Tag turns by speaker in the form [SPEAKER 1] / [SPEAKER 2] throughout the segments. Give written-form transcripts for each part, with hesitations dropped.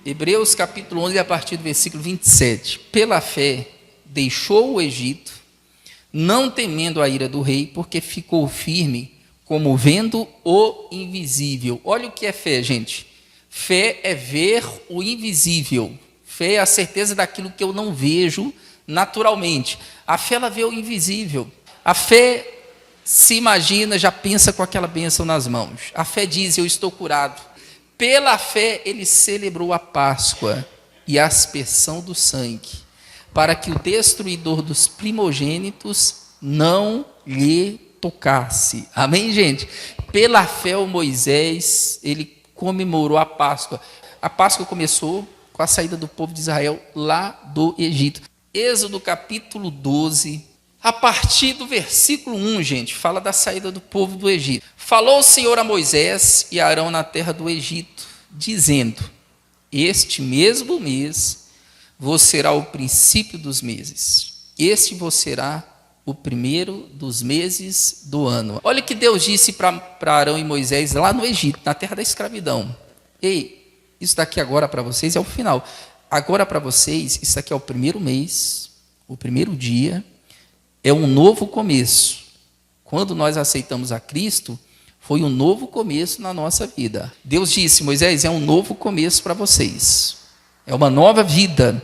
[SPEAKER 1] Hebreus capítulo 11, a partir do versículo 27. Pela fé, deixou o Egito, não temendo a ira do rei, porque ficou firme, como vendo o invisível. Olha o que é fé, gente. Fé é ver o invisível. Fé é a certeza daquilo que eu não vejo naturalmente. A fé, ela vê o invisível. A fé se imagina, já pensa com aquela bênção nas mãos. A fé diz, eu estou curado. Pela fé, ele celebrou a Páscoa e a aspersão do sangue, para que o destruidor dos primogênitos não lhe tocasse. Amém, gente? Pela fé, o Moisés, ele comemorou a Páscoa. A Páscoa começou com a saída do povo de Israel lá do Egito. Êxodo capítulo 12, a partir do versículo 1, gente, fala da saída do povo do Egito. Falou o Senhor a Moisés e a Arão na terra do Egito, dizendo: este mesmo mês vos será o princípio dos meses. Este vos será o primeiro dos meses do ano. Olha o que Deus disse para Arão e Moisés lá no Egito, na terra da escravidão. Ei, isso daqui agora para vocês é o final. Agora para vocês, isso aqui é o primeiro mês, o primeiro dia, é um novo começo. Quando nós aceitamos a Cristo, foi um novo começo na nossa vida. Deus disse, Moisés, é um novo começo para vocês. É uma nova vida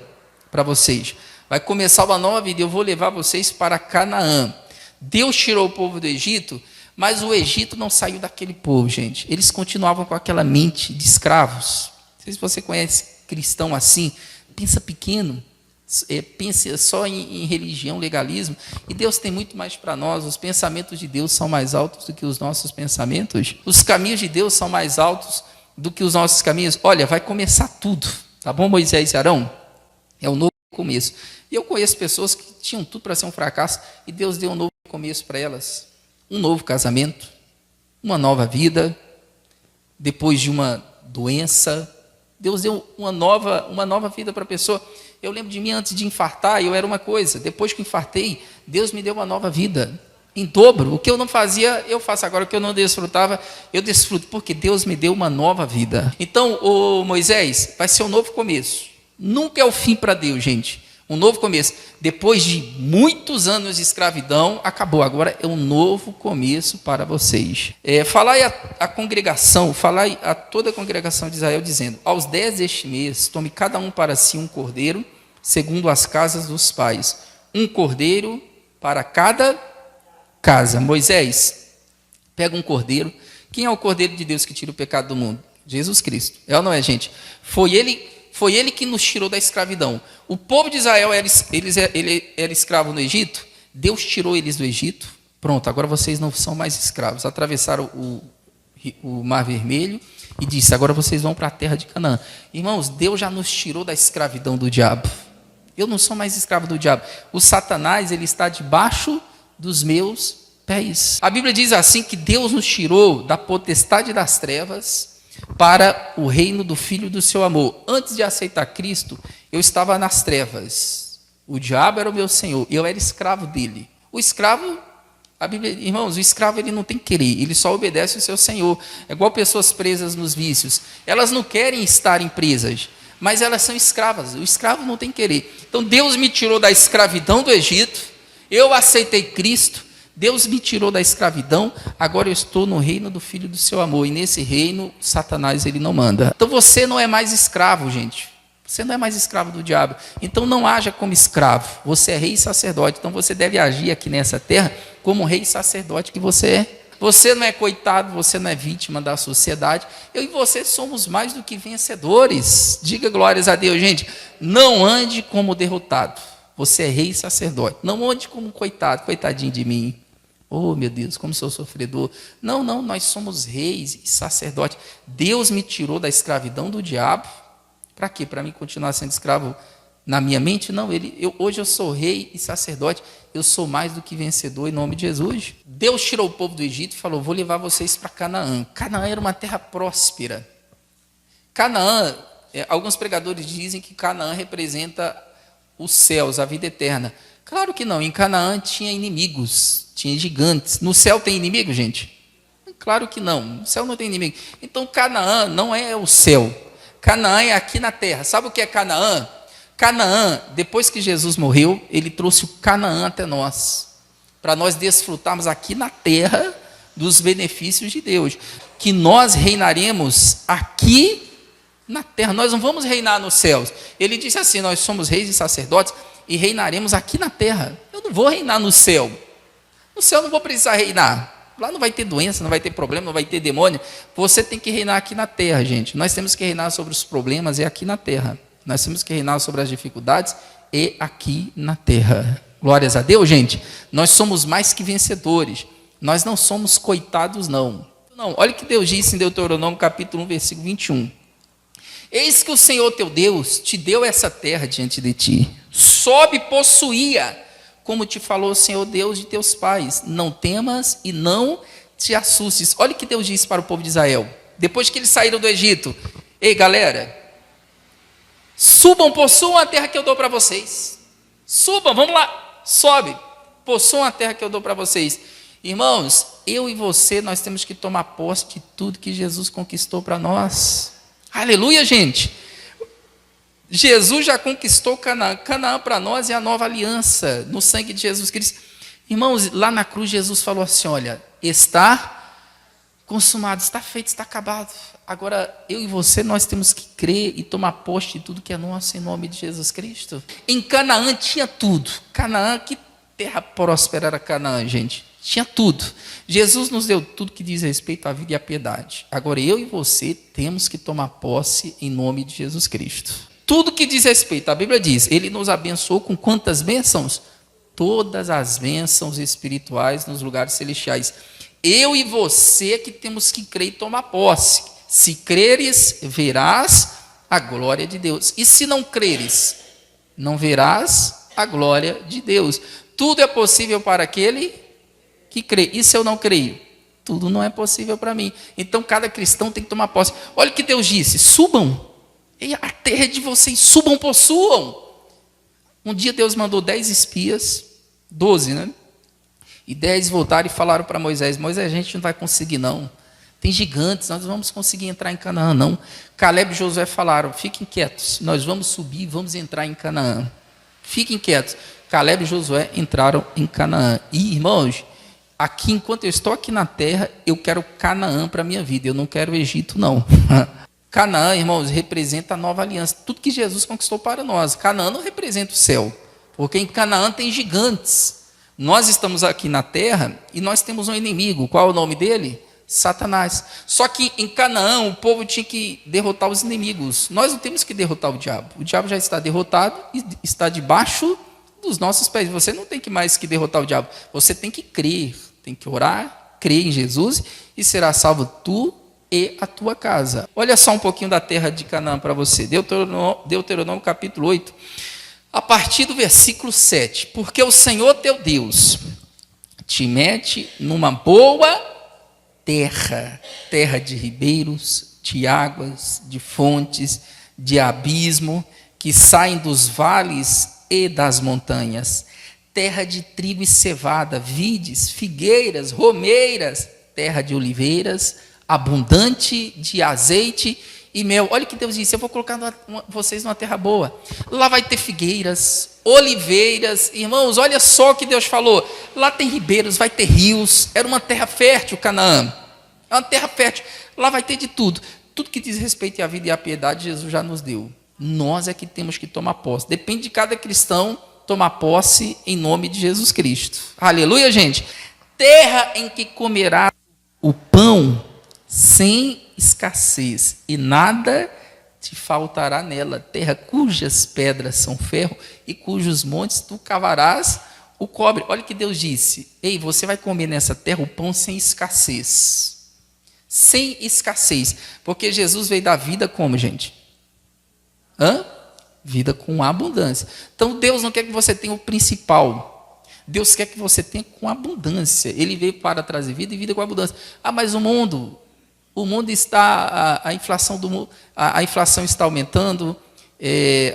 [SPEAKER 1] para vocês. Vai começar uma nova vida, eu vou levar vocês para Canaã. Deus tirou o povo do Egito, mas o Egito não saiu daquele povo, gente. Eles continuavam com aquela mente de escravos. Não sei se você conhece cristão assim, pensa pequeno, pensa só em religião, legalismo, e Deus tem muito mais para nós. Os pensamentos de Deus são mais altos do que os nossos pensamentos, os caminhos de Deus são mais altos do que os nossos caminhos. Olha, vai começar tudo, tá bom, Moisés e Arão? É um novo começo. E eu conheço pessoas que tinham tudo para ser um fracasso, e Deus deu um novo começo para elas, um novo casamento, uma nova vida, depois de uma doença. Deus deu uma nova vida para a pessoa. Eu lembro de mim antes de infartar, eu era uma coisa. Depois que infartei, Deus me deu uma nova vida, em dobro. O que eu não fazia, eu faço agora. O que eu não desfrutava, eu desfruto, porque Deus me deu uma nova vida. Então, Moisés, vai ser um novo começo. Nunca é o fim para Deus, gente. Um novo começo. Depois de muitos anos de escravidão, acabou. Agora é um novo começo para vocês. Falai a congregação, falai a toda a congregação de Israel, dizendo: aos 10 deste mês, tome cada um para si um cordeiro, segundo as casas dos pais. Um cordeiro para cada casa. Moisés, pega um cordeiro. Quem é o cordeiro de Deus que tira o pecado do mundo? Jesus Cristo. É ou não é, gente? Foi ele que nos tirou da escravidão. O povo de Israel ele era escravo no Egito. Deus tirou eles do Egito. Pronto, agora vocês não são mais escravos. Atravessaram o Mar Vermelho e disse: agora vocês vão para a terra de Canaã. Irmãos, Deus já nos tirou da escravidão do diabo. Eu não sou mais escravo do diabo. O Satanás, ele está debaixo dos meus pés. A Bíblia diz assim que Deus nos tirou da potestade das trevas para o reino do Filho do seu amor. Antes de aceitar Cristo, eu estava nas trevas. O diabo era o meu senhor, eu era escravo dele. O escravo, a Bíblia, irmãos, o escravo ele não tem querer, ele só obedece o seu senhor. É igual pessoas presas nos vícios. Elas não querem estar presas, mas elas são escravas. O escravo não tem querer. Então Deus me tirou da escravidão do Egito, eu aceitei Cristo, Deus me tirou da escravidão, agora eu estou no reino do Filho do seu amor, e nesse reino, Satanás ele não manda. Então você não é mais escravo, gente. Você não é mais escravo do diabo. Então não haja como escravo. Você é rei e sacerdote. Então você deve agir aqui nessa terra como rei e sacerdote que você é. Você não é coitado, você não é vítima da sociedade. Eu e você somos mais do que vencedores. Diga glórias a Deus, gente. Não ande como derrotado. Você é rei e sacerdote. Não ande como coitado, coitadinho de mim. Oh, meu Deus, como sou sofredor. Não, nós somos reis e sacerdotes. Deus me tirou da escravidão do diabo. Para quê? Para mim continuar sendo escravo na minha mente? Não, hoje eu sou rei e sacerdote. Eu sou mais do que vencedor em nome de Jesus. Deus tirou o povo do Egito e falou: vou levar vocês para Canaã. Canaã era uma terra próspera. Canaã, alguns pregadores dizem que Canaã representa os céus, a vida eterna. Claro que não, em Canaã tinha inimigos, tinha gigantes. No céu tem inimigo, gente? Claro que não, no céu não tem inimigo. Então Canaã não é o céu. Canaã é aqui na terra. Sabe o que é Canaã? Canaã, depois que Jesus morreu, ele trouxe o Canaã até nós, para nós desfrutarmos aqui na terra dos benefícios de Deus, que nós reinaremos aqui na terra, nós não vamos reinar nos céus. Ele disse assim, nós somos reis e sacerdotes e reinaremos aqui na terra. Eu não vou reinar no céu eu não vou precisar reinar, lá não vai ter doença, não vai ter problema, não vai ter demônio. Você tem que reinar aqui na terra, gente. Nós temos que reinar sobre os problemas aqui na terra, nós temos que reinar sobre as dificuldades aqui na terra. Glórias a Deus, gente. Nós somos mais que vencedores, nós não somos coitados não. Olha o que Deus disse em Deuteronômio capítulo 1 versículo 21. Eis que o Senhor teu Deus te deu essa terra diante de ti, sobe possuía, como te falou o Senhor Deus de teus pais, não temas e não te assustes. Olha o que Deus disse para o povo de Israel, depois que eles saíram do Egito. Ei galera, subam, possuam a terra que eu dou para vocês, subam, vamos lá, sobe, possuam a terra que eu dou para vocês. Irmãos, eu e você, nós temos que tomar posse de tudo que Jesus conquistou para nós. Aleluia, gente. Jesus já conquistou Canaã. Canaã para nós é a nova aliança no sangue de Jesus Cristo. Irmãos, lá na cruz Jesus falou assim, olha, está consumado, está feito, está acabado. Agora, eu e você, nós temos que crer e tomar posse de tudo que é nosso em nome de Jesus Cristo. Em Canaã tinha tudo. Canaã, que terra próspera era Canaã, gente. Tinha tudo. Jesus nos deu tudo que diz respeito à vida e à piedade. Agora, eu e você temos que tomar posse em nome de Jesus Cristo. Tudo que diz respeito, a Bíblia diz, ele nos abençoou com quantas bênçãos? Todas as bênçãos espirituais nos lugares celestiais. Eu e você que temos que crer e tomar posse. Se creres, verás a glória de Deus. E se não creres, não verás a glória de Deus. Tudo é possível para aquele que crê. E se eu não creio? Tudo não é possível para mim. Então cada cristão tem que tomar posse. Olha o que Deus disse, subam. E a terra é de vocês, subam, possuam. Um dia Deus mandou 10 espias, 12, né? E 10 voltaram e falaram para Moisés, Moisés, a gente não vai conseguir não. Tem gigantes, nós não vamos conseguir entrar em Canaã não. Caleb e Josué falaram, fiquem quietos, nós vamos subir e vamos entrar em Canaã. Fiquem quietos. Caleb e Josué entraram em Canaã. E irmãos, aqui enquanto eu estou aqui na terra, eu quero Canaã para a minha vida, eu não quero o Egito não. Canaã, irmãos, representa a nova aliança, tudo que Jesus conquistou para nós. Canaã não representa o céu, porque em Canaã tem gigantes. Nós estamos aqui na terra e nós temos um inimigo. Qual é o nome dele? Satanás. Só que em Canaã o povo tinha que derrotar os inimigos. Nós não temos que derrotar o diabo já está derrotado e está debaixo dos nossos pés. Você não tem que mais que derrotar o diabo, você tem que crer, tem que orar, crer em Jesus e será salvo tu e a tua casa. Olha só um pouquinho da terra de Canaã para você. Deuteronômio capítulo 8, a partir do versículo 7. Porque o Senhor teu Deus te mete numa boa terra, terra de ribeiros, de águas, de fontes, de abismo, que saem dos vales e das montanhas, terra de trigo e cevada, vides, figueiras, romeiras, terra de oliveiras, abundante de azeite e mel. Olha o que Deus disse, eu vou colocar vocês numa terra boa. Lá vai ter figueiras, oliveiras. Irmãos, olha só o que Deus falou. Lá tem ribeiros, vai ter rios. Era uma terra fértil, Canaã. É uma terra fértil. Lá vai ter de tudo. Tudo que diz respeito à vida e à piedade, Jesus já nos deu. Nós é que temos que tomar posse. Depende de cada cristão tomar posse em nome de Jesus Cristo. Aleluia, gente. Terra em que comerá o pão sem escassez, e nada te faltará nela, terra cujas pedras são ferro, e cujos montes tu cavarás o cobre. Olha o que Deus disse, ei, você vai comer nessa terra o pão sem escassez, porque Jesus veio dar vida como, gente? Vida com abundância. Então Deus não quer que você tenha o principal, Deus quer que você tenha com abundância. Ele veio para trazer vida e vida com abundância. Mas o mundo está, a inflação está aumentando,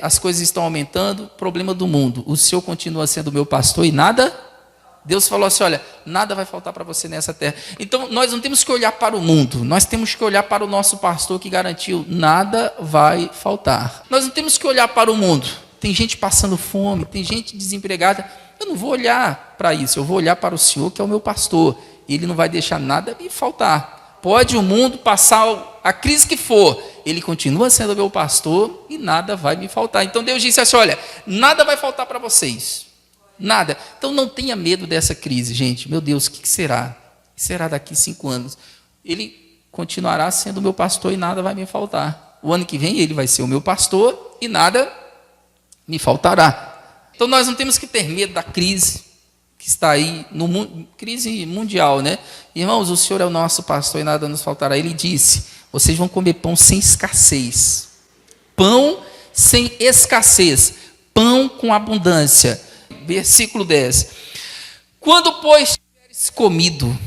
[SPEAKER 1] as coisas estão aumentando, problema do mundo. O Senhor continua sendo meu pastor e nada Deus falou assim, olha, nada vai faltar para você nessa terra. Então, nós não temos que olhar para o mundo, nós temos que olhar para o nosso pastor que garantiu, nada vai faltar. Nós não temos que olhar para o mundo. Tem gente passando fome, tem gente desempregada. Eu não vou olhar para isso, eu vou olhar para o Senhor, que é o meu pastor. Ele não vai deixar nada me faltar. Pode o mundo passar a crise que for, ele continua sendo meu pastor e nada vai me faltar. Então Deus disse assim, olha, nada vai faltar para vocês. Nada. Então não tenha medo dessa crise, gente. Meu Deus, o que será? O que será daqui 5 anos? Ele continuará sendo meu pastor e nada vai me faltar. O ano que vem ele vai ser o meu pastor e nada me faltará. Então nós não temos que ter medo da crise que está aí, crise mundial, né? Irmãos, o Senhor é o nosso pastor e nada nos faltará. Ele disse, vocês vão comer pão sem escassez. Pão sem escassez. Pão com abundância. Versículo 10. Quando, pois, tiveres comido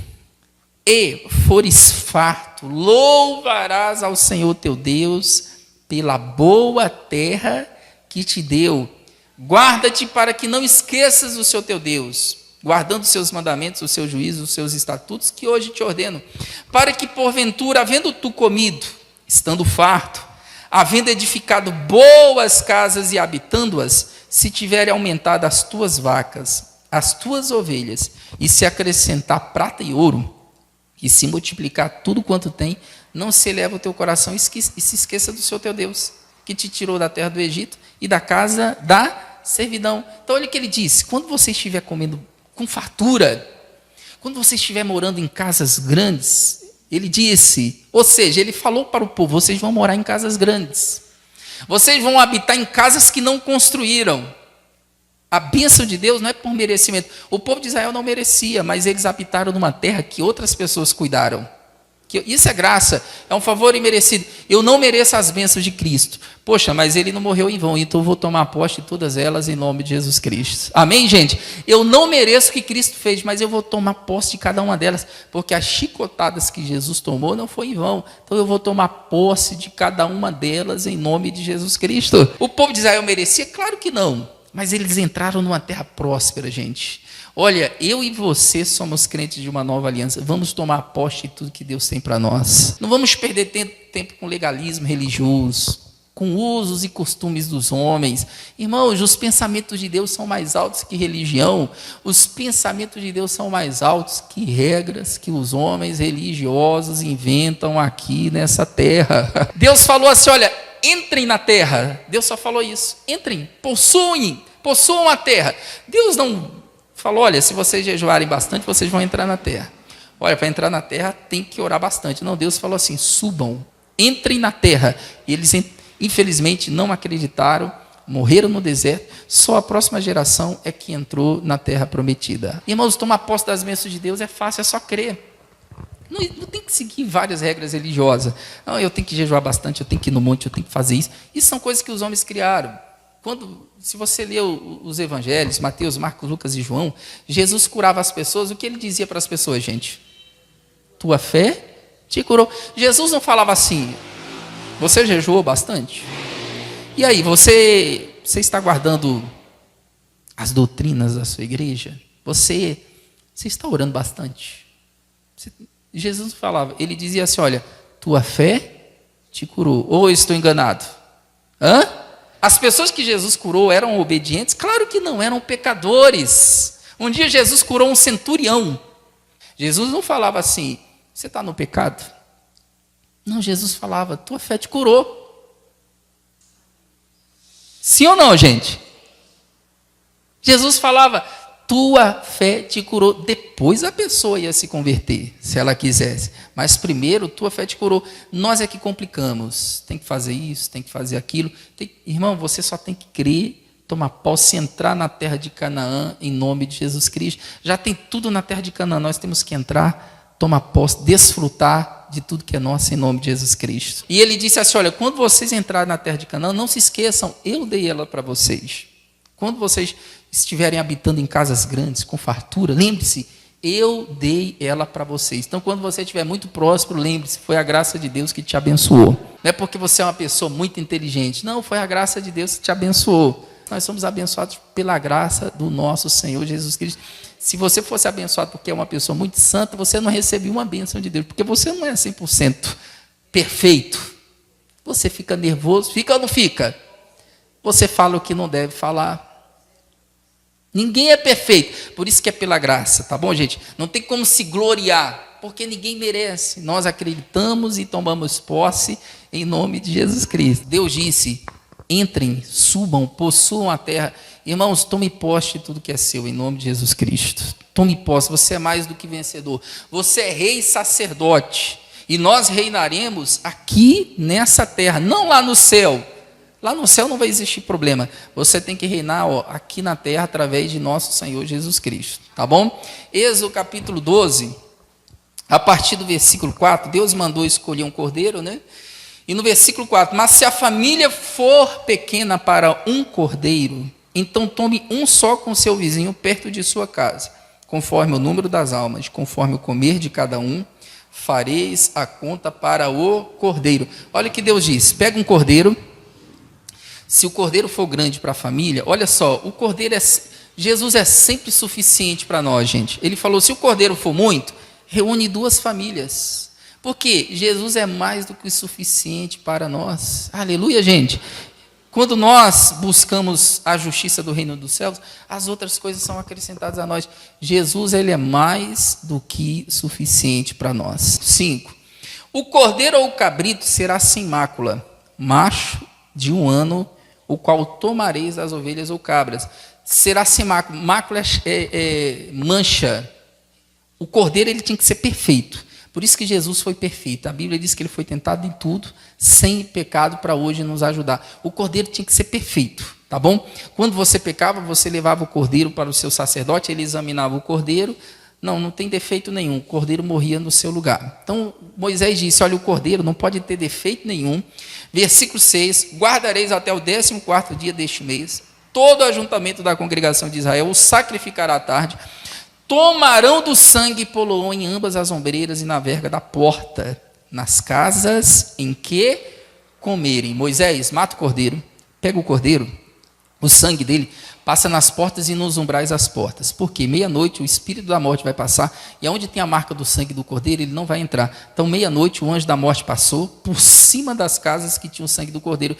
[SPEAKER 1] e fores farto, louvarás ao Senhor teu Deus pela boa terra que te deu. Guarda-te para que não esqueças o seu teu Deus, guardando os seus mandamentos, os seus juízos, os seus estatutos, que hoje te ordeno, para que, porventura, havendo tu comido, estando farto, havendo edificado boas casas e habitando-as, se tiverem aumentado as tuas vacas, as tuas ovelhas, e se acrescentar prata e ouro, e se multiplicar tudo quanto tem, não se eleva o teu coração e se esqueça do seu teu Deus, que te tirou da terra do Egito e da casa da servidão. Então olha o que ele disse, quando você estiver comendo com fartura, quando você estiver morando em casas grandes, ele disse, ou seja, ele falou para o povo, vocês vão morar em casas grandes, vocês vão habitar em casas que não construíram. A bênção de Deus não é por merecimento. O povo de Israel não merecia, mas eles habitaram numa terra que outras pessoas cuidaram. Isso é graça, é um favor imerecido. Eu não mereço as bênçãos de Cristo. Poxa, mas ele não morreu em vão, então eu vou tomar posse de todas elas em nome de Jesus Cristo. Amém, gente? Eu não mereço o que Cristo fez, mas eu vou tomar posse de cada uma delas, porque as chicotadas que Jesus tomou não foi em vão. Então eu vou tomar posse de cada uma delas em nome de Jesus Cristo. O povo de Israel merecia? Claro que não. Mas eles entraram numa terra próspera, gente. Olha, eu e você somos crentes de uma nova aliança. Vamos tomar posse de tudo que Deus tem para nós. Não vamos perder tempo com legalismo religioso, com usos e costumes dos homens. Irmãos, os pensamentos de Deus são mais altos que religião. Os pensamentos de Deus são mais altos que regras que os homens religiosos inventam aqui nessa terra. Deus falou assim, olha, entrem na terra. Deus só falou isso. Entrem, possuam a terra. Deus não falou, olha, se vocês jejuarem bastante, vocês vão entrar na terra. Olha, para entrar na terra tem que orar bastante. Não, Deus falou assim, subam, entrem na terra. E eles, infelizmente, não acreditaram, morreram no deserto. Só a próxima geração é que entrou na terra prometida. Irmãos, tomar posse das bênçãos de Deus é fácil, é só crer. Não tem que seguir várias regras religiosas. Não, eu tenho que jejuar bastante, eu tenho que ir no monte, eu tenho que fazer isso. Isso são coisas que os homens criaram. Se você lê os evangelhos, Mateus, Marcos, Lucas e João, Jesus curava as pessoas, o que ele dizia para as pessoas, gente? Tua fé te curou. Jesus não falava assim, você jejuou bastante? E aí, você está guardando as doutrinas da sua igreja? Você está orando bastante? Jesus não falava, ele dizia assim, olha, tua fé te curou. Ou eu estou enganado? As pessoas que Jesus curou eram obedientes? Claro que não, eram pecadores. Um dia Jesus curou um centurião. Jesus não falava assim, você está no pecado? Não, Jesus falava, tua fé te curou. Sim ou não, gente? Jesus falava, tua fé te curou. Depois a pessoa ia se converter, se ela quisesse. Mas primeiro, tua fé te curou. Nós é que complicamos. Tem que fazer isso, tem que fazer aquilo. Irmão, você só tem que crer, tomar posse, entrar na terra de Canaã, em nome de Jesus Cristo. Já tem tudo na terra de Canaã. Nós temos que entrar, tomar posse, desfrutar de tudo que é nosso, em nome de Jesus Cristo. E ele disse assim, olha, quando vocês entrarem na terra de Canaã, não se esqueçam, eu dei ela para vocês. Quando vocês estiverem habitando em casas grandes, com fartura, lembre-se, eu dei ela para vocês. Então, quando você estiver muito próspero, lembre-se, foi a graça de Deus que te abençoou. Não é porque você é uma pessoa muito inteligente. Não, foi a graça de Deus que te abençoou. Nós somos abençoados pela graça do nosso Senhor Jesus Cristo. Se você fosse abençoado porque é uma pessoa muito santa, você não recebeu uma bênção de Deus, porque você não é 100% perfeito. Você fica nervoso, fica ou não fica? Você fala o que não deve falar. Ninguém é perfeito, por isso que é pela graça, tá bom, gente? Não tem como se gloriar, porque ninguém merece. Nós acreditamos e tomamos posse em nome de Jesus Cristo. Deus disse: entrem, subam, possuam a terra. Irmãos, tome posse de tudo que é seu, em nome de Jesus Cristo. Tome posse, você é mais do que vencedor. Você é rei e sacerdote. E nós reinaremos aqui nessa terra, não lá no céu. Lá no céu não vai existir problema. Você tem que reinar aqui na terra através de nosso Senhor Jesus Cristo. Tá bom? Êxodo capítulo 12, a partir do versículo 4, Deus mandou escolher um cordeiro, né? E no versículo 4, mas se a família for pequena para um cordeiro, então tome um só com seu vizinho perto de sua casa, conforme o número das almas, conforme o comer de cada um, fareis a conta para o cordeiro. Olha o que Deus diz: pega um cordeiro. Se o cordeiro for grande para a família, olha só, o cordeiro Jesus é sempre suficiente para nós, gente. Ele falou: se o cordeiro for muito, reúne 2 famílias. Porque Jesus é mais do que o suficiente para nós. Aleluia, gente. Quando nós buscamos a justiça do reino dos céus, as outras coisas são acrescentadas a nós. Jesus, ele é mais do que suficiente para nós. 5. O cordeiro ou o cabrito será sem mácula, macho de 1 ano, o qual tomareis das ovelhas ou cabras. Será sem mácula. Mácula é mancha. O cordeiro, ele tinha que ser perfeito. Por isso que Jesus foi perfeito. A Bíblia diz que ele foi tentado em tudo, sem pecado, para hoje nos ajudar. O cordeiro tinha que ser perfeito, tá bom? Quando você pecava, você levava o cordeiro para o seu sacerdote, ele examinava o cordeiro. Não tem defeito nenhum. O cordeiro morria no seu lugar. Então, Moisés disse: olha, o cordeiro não pode ter defeito nenhum. Versículo 6, guardareis até o 14º dia deste mês. Todo o ajuntamento da congregação de Israel o sacrificará à tarde. Tomarão do sangue e pô-lo em ambas as ombreiras e na verga da porta, nas casas em que comerem. Moisés, mata o cordeiro, pega o cordeiro, o sangue dele, passa nas portas e nos umbrais das portas. Porque meia-noite o espírito da morte vai passar, e onde tem a marca do sangue do cordeiro, ele não vai entrar. Então, meia-noite o anjo da morte passou por cima das casas que tinham o sangue do cordeiro.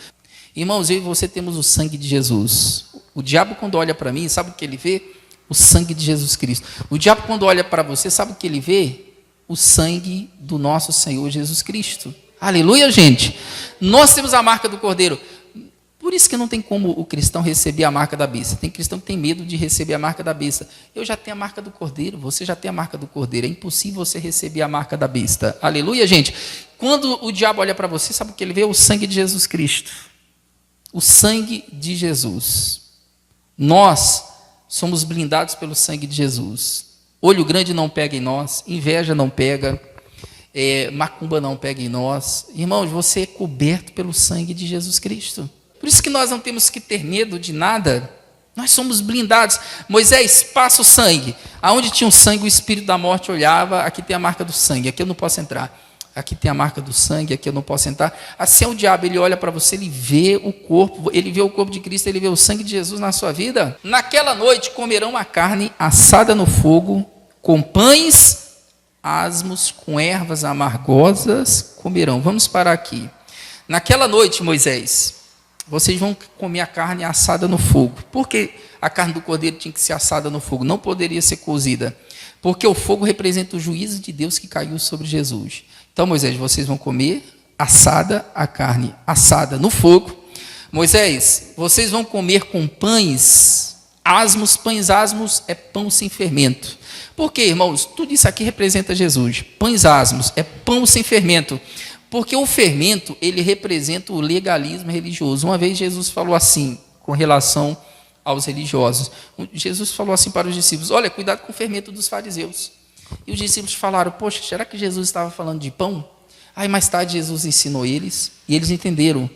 [SPEAKER 1] Irmãos, eu e você temos o sangue de Jesus. O diabo, quando olha para mim, sabe o que ele vê? O sangue de Jesus Cristo. O diabo, quando olha para você, sabe o que ele vê? O sangue do nosso Senhor Jesus Cristo. Aleluia, gente. Nós temos a marca do cordeiro. Por isso que não tem como o cristão receber a marca da besta. Tem cristão que tem medo de receber a marca da besta. Eu já tenho a marca do cordeiro, você já tem a marca do cordeiro. É impossível você receber a marca da besta. Aleluia, gente. Quando o diabo olha para você, sabe o que ele vê? O sangue de Jesus Cristo. O sangue de Jesus. Nós somos blindados pelo sangue de Jesus. Olho grande não pega em nós, inveja não pega, macumba não pega em nós. Irmãos, você é coberto pelo sangue de Jesus Cristo. Por isso que nós não temos que ter medo de nada. Nós somos blindados. Moisés, passa o sangue. Aonde tinha o sangue, o espírito da morte olhava: aqui tem a marca do sangue, aqui eu não posso entrar. Aqui tem a marca do sangue, aqui eu não posso entrar. Assim é o diabo, ele olha para você, ele vê o corpo de Cristo, ele vê o sangue de Jesus na sua vida. Naquela noite comerão a carne assada no fogo, com pães asmos, com ervas amargosas comerão. Vamos parar aqui. Naquela noite, Moisés, vocês vão comer a carne assada no fogo. Por que a carne do cordeiro tinha que ser assada no fogo? Não poderia ser cozida. Porque o fogo representa o juízo de Deus que caiu sobre Jesus. Então, Moisés, vocês vão comer a carne assada no fogo. Moisés, vocês vão comer com pães asmos. Pães asmos é pão sem fermento. Por quê, irmãos? Tudo isso aqui representa Jesus. Pães asmos é pão sem fermento. Porque o fermento, ele representa o legalismo religioso. Uma vez Jesus falou assim, com relação aos religiosos. Jesus falou assim para os discípulos: olha, cuidado com o fermento dos fariseus. E os discípulos falaram: poxa, será que Jesus estava falando de pão? Aí mais tarde Jesus ensinou eles, e eles entenderam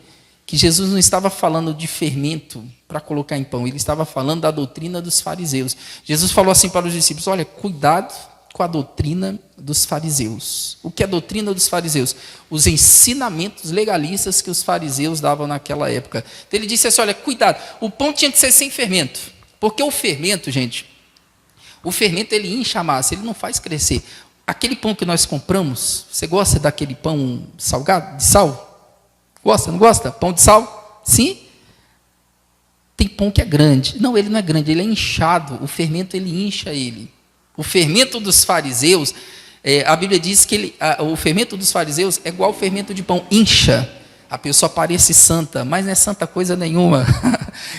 [SPEAKER 1] que Jesus não estava falando de fermento para colocar em pão, ele estava falando da doutrina dos fariseus. Jesus falou assim para os discípulos: olha, cuidado com a doutrina dos fariseus. O que é a doutrina dos fariseus? Os ensinamentos legalistas que os fariseus davam naquela época. Então ele disse assim, olha, cuidado, o pão tinha que ser sem fermento, porque o fermento, gente, o fermento ele incha a massa, ele não faz crescer. Aquele pão que nós compramos, você gosta daquele pão salgado, de sal? Gosta, não gosta? Pão de sal? Sim? Tem pão que é grande. Não, ele não é grande, ele é inchado. O fermento, ele incha ele. O fermento dos fariseus, a Bíblia diz que o fermento dos fariseus é igual ao fermento de pão, incha. A pessoa parece santa, mas não é santa coisa nenhuma.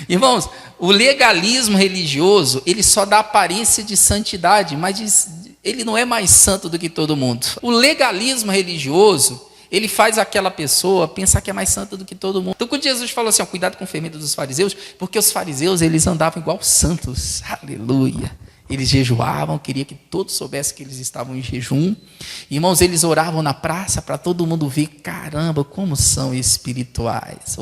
[SPEAKER 1] Irmãos, o legalismo religioso, ele só dá aparência de santidade, mas ele não é mais santo do que todo mundo. O legalismo religioso, ele faz aquela pessoa pensar que é mais santa do que todo mundo. Então, quando Jesus falou assim, ó, cuidado com o fermento dos fariseus, porque os fariseus, eles andavam igual santos. Aleluia. Eles jejuavam, queria que todos soubessem que eles estavam em jejum. Irmãos, eles oravam na praça para todo mundo ver, caramba, como são espirituais.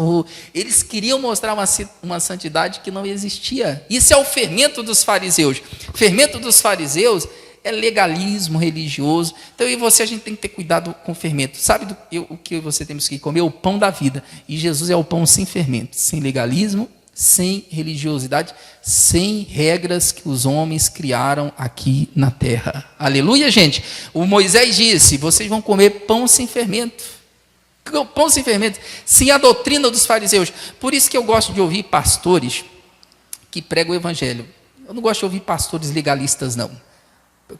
[SPEAKER 1] Eles queriam mostrar uma santidade que não existia. Isso é o fermento dos fariseus. O fermento dos fariseus é legalismo religioso. Então, eu e você, a gente tem que ter cuidado com o fermento. Sabe o que você temos que comer? O pão da vida. E Jesus é o pão sem fermento, sem legalismo, sem religiosidade, sem regras que os homens criaram aqui na terra. Aleluia, gente. O Moisés disse, vocês vão comer pão sem fermento. Pão sem fermento, sem a doutrina dos fariseus. Por isso que eu gosto de ouvir pastores que pregam o evangelho. Eu não gosto de ouvir pastores legalistas, não.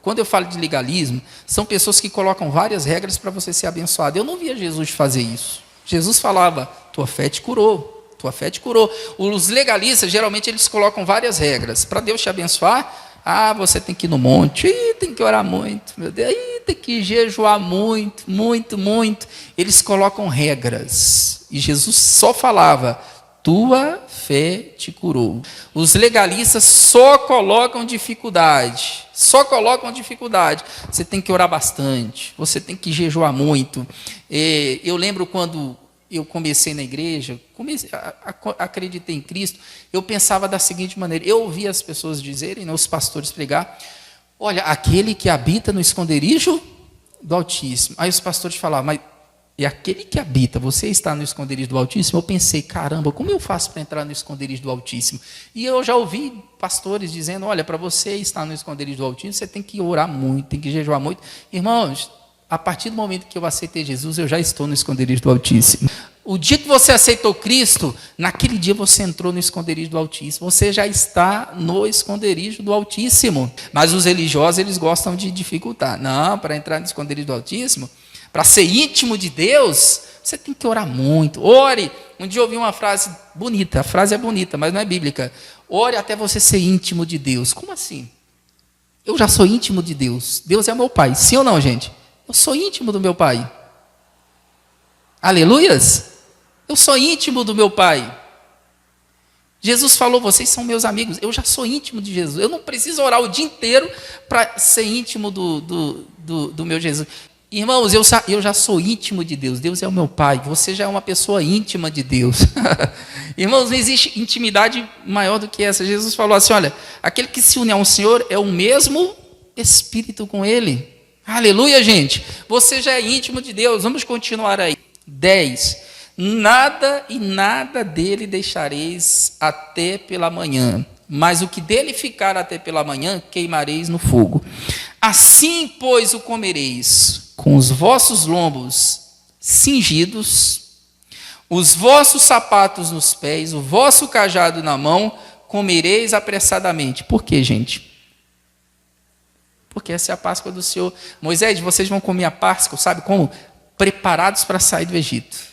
[SPEAKER 1] Quando eu falo de legalismo, são pessoas que colocam várias regras para você ser abençoado. Eu não via Jesus fazer isso. Jesus falava, tua fé te curou. Tua fé te curou. Os legalistas, geralmente, eles colocam várias regras. Para Deus te abençoar, você tem que ir no monte, tem que orar muito, meu Deus, tem que jejuar muito, muito, muito. Eles colocam regras. E Jesus só falava, tua fé te curou. Os legalistas só colocam dificuldade. Só colocam dificuldade. Você tem que orar bastante. Você tem que jejuar muito. Eu lembro quando eu comecei na igreja, acreditei em Cristo, eu pensava da seguinte maneira, eu ouvia as pessoas dizerem, os pastores pregar, olha, aquele que habita no esconderijo do Altíssimo. Aí os pastores falavam, mas e aquele que habita, você está no esconderijo do Altíssimo? Eu pensei, caramba, como eu faço para entrar no esconderijo do Altíssimo? E eu já ouvi pastores dizendo, olha, para você estar no esconderijo do Altíssimo, você tem que orar muito, tem que jejuar muito. Irmãos, a partir do momento que eu aceitei Jesus, eu já estou no esconderijo do Altíssimo. O dia que você aceitou Cristo, naquele dia você entrou no esconderijo do Altíssimo. Você já está no esconderijo do Altíssimo. Mas os religiosos, eles gostam de dificultar. Não, para entrar no esconderijo do Altíssimo, para ser íntimo de Deus, você tem que orar muito. Ore. Um dia eu ouvi uma frase bonita. A frase é bonita, mas não é bíblica. Ore até você ser íntimo de Deus. Como assim? Eu já sou íntimo de Deus. Deus é meu Pai. Sim ou não, gente? Eu sou íntimo do meu Pai. Aleluias? Eu sou íntimo do meu Pai. Jesus falou, vocês são meus amigos. Eu já sou íntimo de Jesus. Eu não preciso orar o dia inteiro para ser íntimo do meu Jesus. Irmãos, eu já sou íntimo de Deus. Deus é o meu Pai. Você já é uma pessoa íntima de Deus. Irmãos, não existe intimidade maior do que essa. Jesus falou assim, olha, aquele que se une a um Senhor é o mesmo Espírito com Ele. Aleluia, gente. Você já é íntimo de Deus. Vamos continuar aí. 10. Nada e nada dele deixareis até pela manhã, mas o que dele ficar até pela manhã, queimareis no fogo. Assim, pois, o comereis, com os vossos lombos cingidos, os vossos sapatos nos pés, o vosso cajado na mão, comereis apressadamente. Por quê, gente? Porque essa é a Páscoa do Senhor. Moisés, vocês vão comer a Páscoa, sabe como? Preparados para sair do Egito.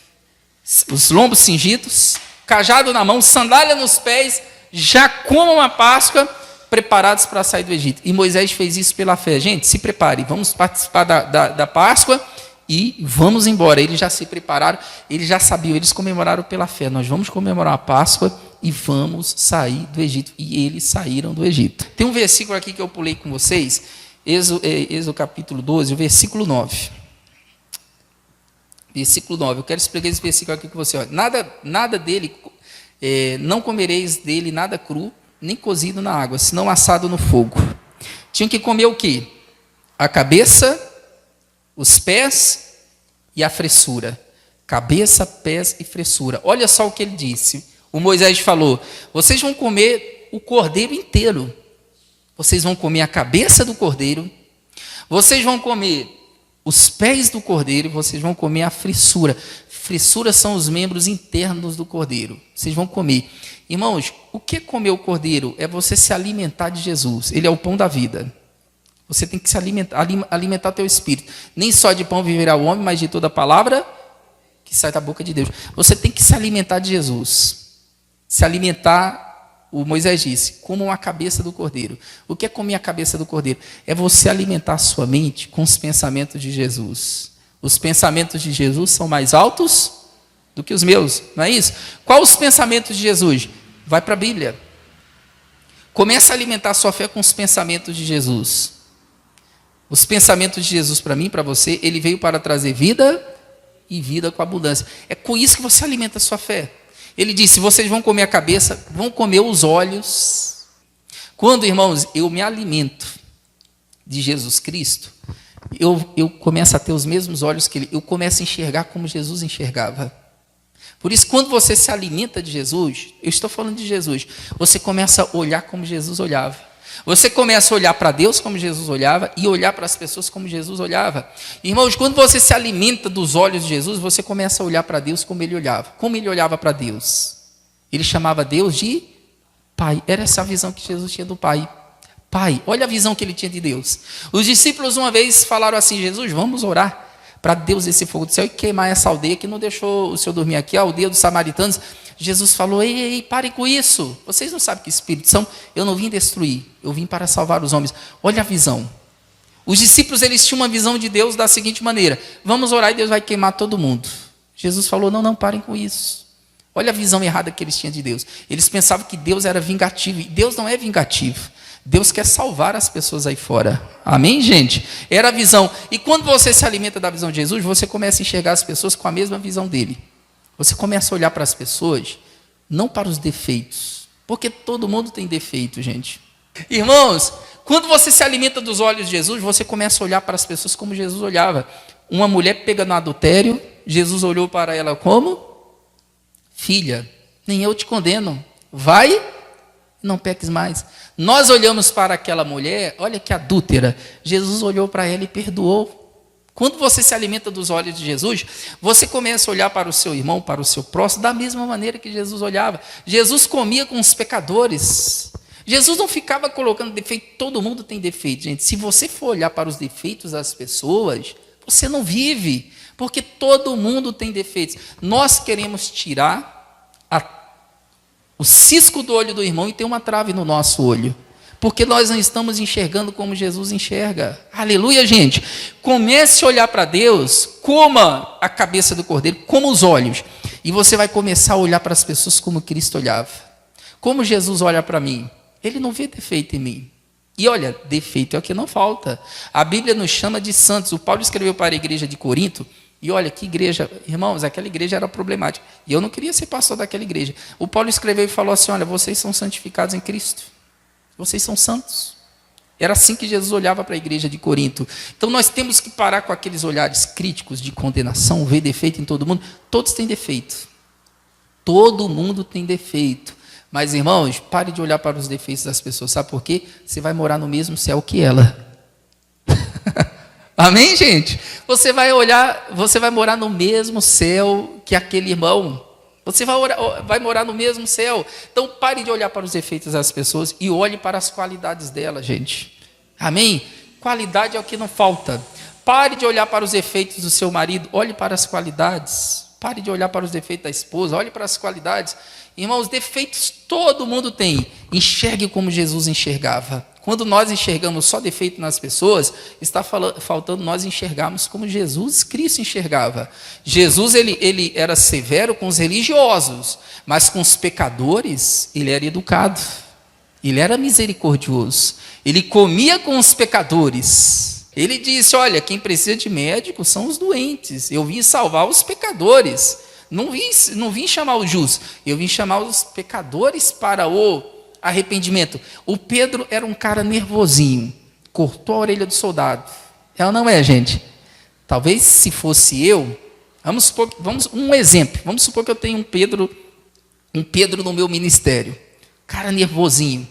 [SPEAKER 1] Os lombos cingidos, cajado na mão, sandália nos pés, já comam a Páscoa, preparados para sair do Egito. E Moisés fez isso pela fé. Gente, se prepare, vamos participar da Páscoa e vamos embora. Eles já se prepararam, eles já sabiam, eles comemoraram pela fé. Nós vamos comemorar a Páscoa e vamos sair do Egito. E eles saíram do Egito. Tem um versículo aqui que eu pulei com vocês, Êxodo capítulo 12, o versículo 9. Versículo 9, eu quero explicar esse versículo aqui com você. Olha, nada dele, não comereis dele nada cru, nem cozido na água, senão assado no fogo. Tinha que comer o quê? a cabeça, os pés e a fressura. Cabeça, pés e fressura. Olha só o que ele disse. O Moisés falou: vocês vão comer o cordeiro inteiro. Vocês vão comer a cabeça do cordeiro. Vocês vão comer os pés do cordeiro. Vocês vão comer a fressura. Fressura são os membros internos do cordeiro. Vocês vão comer. Irmãos, o que é comer o cordeiro? É você se alimentar de Jesus. Ele é o pão da vida. Você tem que se alimentar teu espírito. Nem só de pão viverá o homem, mas de toda palavra que sai da boca de Deus. Você tem que se alimentar de Jesus. Se alimentar, o Moisés disse, como a cabeça do cordeiro. O que é comer a cabeça do cordeiro? É você alimentar a sua mente com os pensamentos de Jesus. Os pensamentos de Jesus são mais altos do que os meus, não é isso? Quais os pensamentos de Jesus? Vai para a Bíblia. Começa a alimentar a sua fé com os pensamentos de Jesus. Os pensamentos de Jesus para mim, para você, ele veio para trazer vida e vida com abundância. É com isso que você alimenta a sua fé. Ele disse: vocês vão comer a cabeça, vão comer os olhos. Quando, irmãos, eu me alimento de Jesus Cristo, eu começo a ter os mesmos olhos que ele, eu começo a enxergar como Jesus enxergava. Por isso, quando você se alimenta de Jesus, eu estou falando de Jesus, você começa a olhar como Jesus olhava. Você começa a olhar para Deus como Jesus olhava e olhar para as pessoas como Jesus olhava. Irmãos, quando você se alimenta dos olhos de Jesus, você começa a olhar para Deus como ele olhava. Como ele olhava para Deus? Ele chamava Deus de Pai. Era essa a visão que Jesus tinha do Pai. Pai, olha a visão que ele tinha de Deus. Os discípulos uma vez falaram assim: Jesus, vamos orar para Deus descer fogo do céu e queimar essa aldeia que não deixou o senhor dormir aqui, a aldeia dos samaritanos. Jesus falou: ei, parem com isso. Vocês não sabem que espíritos são? Eu não vim destruir, eu vim para salvar os homens. Olha a visão. Os discípulos, eles tinham uma visão de Deus da seguinte maneira: vamos orar e Deus vai queimar todo mundo. Jesus falou: não, parem com isso. Olha a visão errada que eles tinham de Deus. Eles pensavam que Deus era vingativo, e Deus não é vingativo. Deus quer salvar as pessoas aí fora. Amém, gente? Era a visão. E quando você se alimenta da visão de Jesus, você começa a enxergar as pessoas com a mesma visão dele. Você começa a olhar para as pessoas, não para os defeitos, porque todo mundo tem defeito, gente. Irmãos, quando você se alimenta dos olhos de Jesus, você começa a olhar para as pessoas como Jesus olhava. Uma mulher pega no adultério, Jesus olhou para ela como? Filha, nem eu te condeno. Vai e não peques mais. Nós olhamos para aquela mulher, olha que adúltera. Jesus olhou para ela e perdoou. Quando você se alimenta dos olhos de Jesus, você começa a olhar para o seu irmão, para o seu próximo, da mesma maneira que Jesus olhava. Jesus comia com os pecadores. Jesus não ficava colocando defeito. Todo mundo tem defeito, gente. Se você for olhar para os defeitos das pessoas, você não vive, porque todo mundo tem defeitos. Nós queremos tirar o cisco do olho do irmão e ter uma trave no nosso olho, porque nós não estamos enxergando como Jesus enxerga. Aleluia, gente. Comece a olhar para Deus, coma a cabeça do cordeiro, como os olhos, e você vai começar a olhar para as pessoas como Cristo olhava. Como Jesus olha para mim, ele não vê defeito em mim. E olha, defeito é o que não falta. A Bíblia nos chama de santos. O Paulo escreveu para a igreja de Corinto, e olha que igreja, irmãos, aquela igreja era problemática, e eu não queria ser pastor daquela igreja. O Paulo escreveu e falou assim: olha, vocês são santificados em Cristo, vocês são santos. Era assim que Jesus olhava para a igreja de Corinto. Então nós temos que parar com aqueles olhares críticos de condenação, ver defeito em todo mundo. Todos têm defeito, todo mundo tem defeito. Mas, irmãos, pare de olhar para os defeitos das pessoas. Sabe por quê? Você vai morar no mesmo céu que ela. Amém, gente? Você vai morar no mesmo céu que aquele irmão. Você vai morar no mesmo céu. Então, pare de olhar para os defeitos das pessoas e olhe para as qualidades delas, gente. Amém? Qualidade é o que não falta. Pare de olhar para os defeitos do seu marido, olhe para as qualidades. Pare de olhar para os defeitos da esposa, olhe para as qualidades. Irmãos, defeitos todo mundo tem. Enxergue como Jesus enxergava. Quando nós enxergamos só defeito nas pessoas, está faltando nós enxergarmos como Jesus Cristo enxergava. Jesus ele era severo com os religiosos, mas com os pecadores ele era educado. Ele era misericordioso. Ele comia com os pecadores. Ele disse: olha, quem precisa de médico são os doentes. Eu vim salvar os pecadores. Não vim chamar os justos, eu vim chamar os pecadores para o arrependimento. O Pedro era um cara nervosinho, cortou a orelha do soldado. É ou não é, gente? Talvez se fosse eu, um exemplo. Vamos supor que eu tenho um Pedro no meu ministério. Cara nervosinho.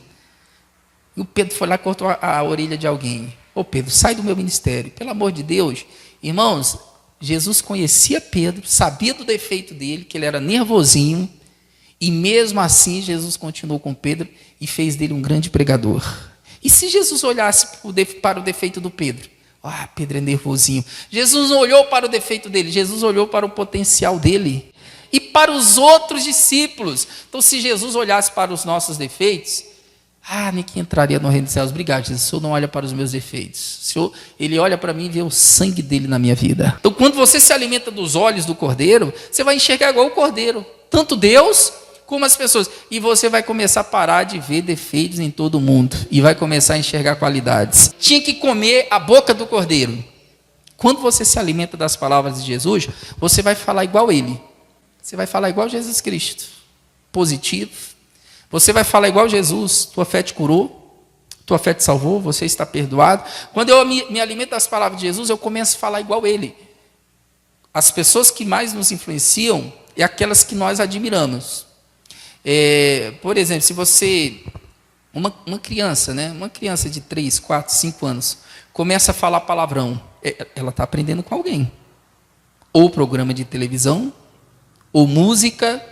[SPEAKER 1] E o Pedro foi lá e cortou a orelha de alguém. Ô Pedro, sai do meu ministério. Pelo amor de Deus. Irmãos, Jesus conhecia Pedro, sabia do defeito dele, que ele era nervosinho. E mesmo assim, Jesus continuou com Pedro e fez dele um grande pregador. E se Jesus olhasse para o defeito do Pedro? Ah, Pedro é nervosinho. Jesus não olhou para o defeito dele, Jesus olhou para o potencial dele. E para os outros discípulos. Então, se Jesus olhasse para os nossos defeitos, ninguém entraria no reino dos céus. Obrigado, Jesus. O Senhor não olha para os meus defeitos. O Senhor, Ele olha para mim e vê o sangue dele na minha vida. Então, quando você se alimenta dos olhos do Cordeiro, você vai enxergar igual o Cordeiro. Tanto Deus como as pessoas. E você vai começar a parar de ver defeitos em todo mundo. E vai começar a enxergar qualidades. Tinha que comer a boca do Cordeiro. Quando você se alimenta das palavras de Jesus, você vai falar igual Ele. Você vai falar igual Jesus Cristo. Positivo. Você vai falar igual Jesus. Tua fé te curou. Tua fé te salvou. Você está perdoado. Quando eu me alimento das palavras de Jesus, eu começo a falar igual Ele. As pessoas que mais nos influenciam é aquelas que nós admiramos. Por exemplo, se você... Uma criança, né? Uma criança de 3, 4, 5 anos começa a falar palavrão. Ela está aprendendo com alguém. Ou programa de televisão, ou música,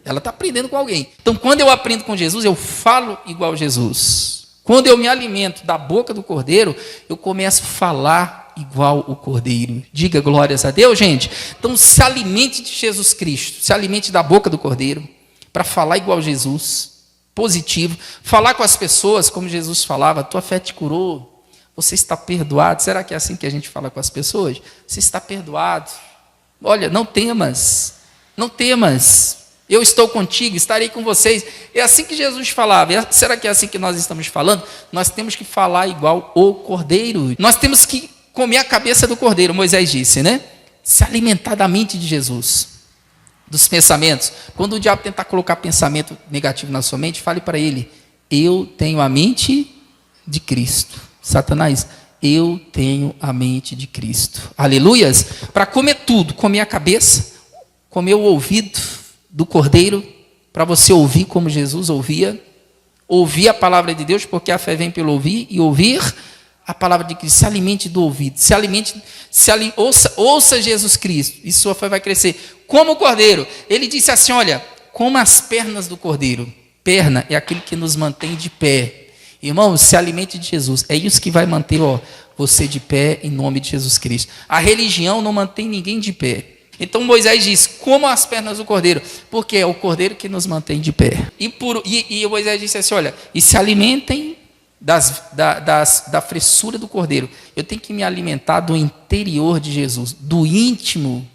[SPEAKER 1] ela está aprendendo com alguém. Então, quando eu aprendo com Jesus, eu falo igual Jesus. Quando eu me alimento da boca do Cordeiro, eu começo a falar igual o Cordeiro. Diga glórias a Deus, gente. Então, se alimente de Jesus Cristo, se alimente da boca do Cordeiro, para falar igual Jesus, positivo. Falar com as pessoas como Jesus falava, tua fé te curou, você está perdoado. Será que é assim que a gente fala com as pessoas? Você está perdoado. Olha, não temas. Não temas, eu estou contigo, estarei com vocês. É assim que Jesus falava. Será que é assim que nós estamos falando? Nós temos que falar igual o Cordeiro. Nós temos que comer a cabeça do Cordeiro, Moisés disse, né? Se alimentar da mente de Jesus, dos pensamentos. Quando o diabo tentar colocar pensamento negativo na sua mente, fale para ele: eu tenho a mente de Cristo. Satanás, eu tenho a mente de Cristo. Aleluias. Para comer tudo, comer a cabeça, comer o ouvido do Cordeiro, para você ouvir como Jesus ouvia, ouvir a palavra de Deus, porque a fé vem pelo ouvir, e ouvir a palavra de Cristo. Se alimente do ouvido, ouça Jesus Cristo, e sua fé vai crescer. Como o Cordeiro, ele disse assim, olha, como as pernas do Cordeiro. Perna é aquilo que nos mantém de pé. Irmãos, se alimente de Jesus, é isso que vai manter você de pé, em nome de Jesus Cristo. A religião não mantém ninguém de pé. Então Moisés diz, como as pernas do Cordeiro, porque é o Cordeiro que nos mantém de pé. E Moisés disse assim, olha, e se alimentem da fressura do Cordeiro. Eu tenho que me alimentar do interior de Jesus, do íntimo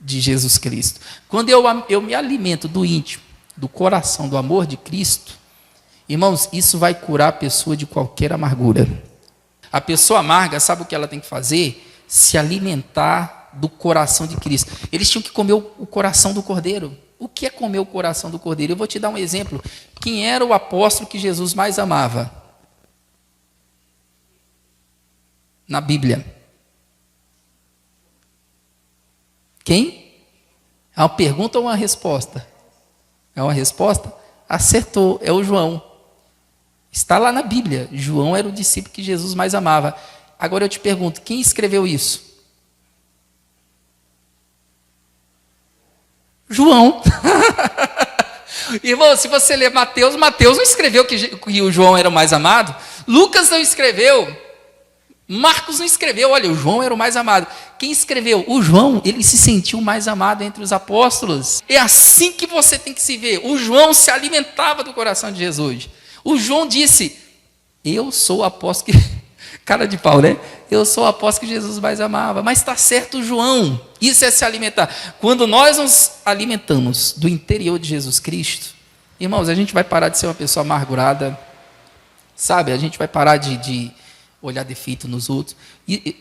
[SPEAKER 1] de Jesus Cristo. Quando eu me alimento do íntimo, do coração, do amor de Cristo, irmãos, isso vai curar a pessoa de qualquer amargura. A pessoa amarga, sabe o que ela tem que fazer? Se alimentar do coração de Cristo. Eles tinham que comer o coração do Cordeiro. O que é comer o coração do Cordeiro? Eu vou te dar um exemplo. Quem era o apóstolo que Jesus mais amava? Na Bíblia. Quem? É uma pergunta ou uma resposta? É uma resposta? Acertou, é o João. Está lá na Bíblia. João era o discípulo que Jesus mais amava. Agora eu te pergunto, quem escreveu isso? João. Irmão, se você ler Mateus não escreveu que o João era o mais amado. Lucas não escreveu. Marcos não escreveu. Olha, o João era o mais amado. Quem escreveu? O João, ele se sentiu mais amado entre os apóstolos. É assim que você tem que se ver. O João se alimentava do coração de Jesus. O João disse, eu sou o apóstolo que... Cara de pau, né? Eu sou o apóstolo que Jesus mais amava. Mas está certo, João. Isso é se alimentar. Quando nós nos alimentamos do interior de Jesus Cristo, irmãos, a gente vai parar de ser uma pessoa amargurada, sabe? A gente vai parar de olhar defeito nos outros. E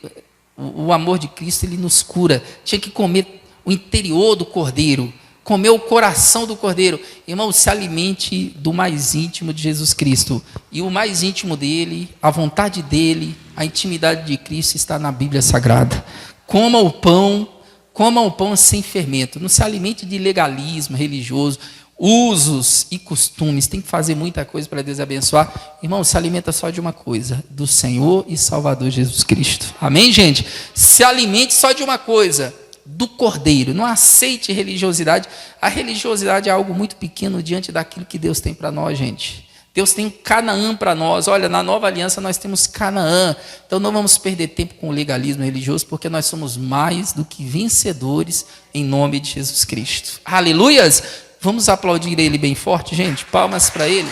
[SPEAKER 1] o amor de Cristo, ele nos cura. Tinha que comer o interior do Cordeiro, comer o coração do Cordeiro. Irmão, se alimente do mais íntimo de Jesus Cristo. E o mais íntimo dele, a vontade dele, A intimidade de Cristo está na Bíblia Sagrada. Coma o pão sem fermento. Não se alimente de legalismo religioso, usos e costumes. Tem que fazer muita coisa para Deus abençoar. Irmão, se alimenta só de uma coisa: do Senhor e Salvador Jesus Cristo. Amém, gente? Se alimente só de uma coisa: do Cordeiro. Não aceite religiosidade. A religiosidade é algo muito pequeno diante daquilo que Deus tem para nós, gente. Deus tem Canaã para nós. Olha, na nova aliança nós temos Canaã. Então não vamos perder tempo com o legalismo religioso, porque nós somos mais do que vencedores em nome de Jesus Cristo. Aleluias! Vamos aplaudir ele bem forte, gente. Palmas para ele.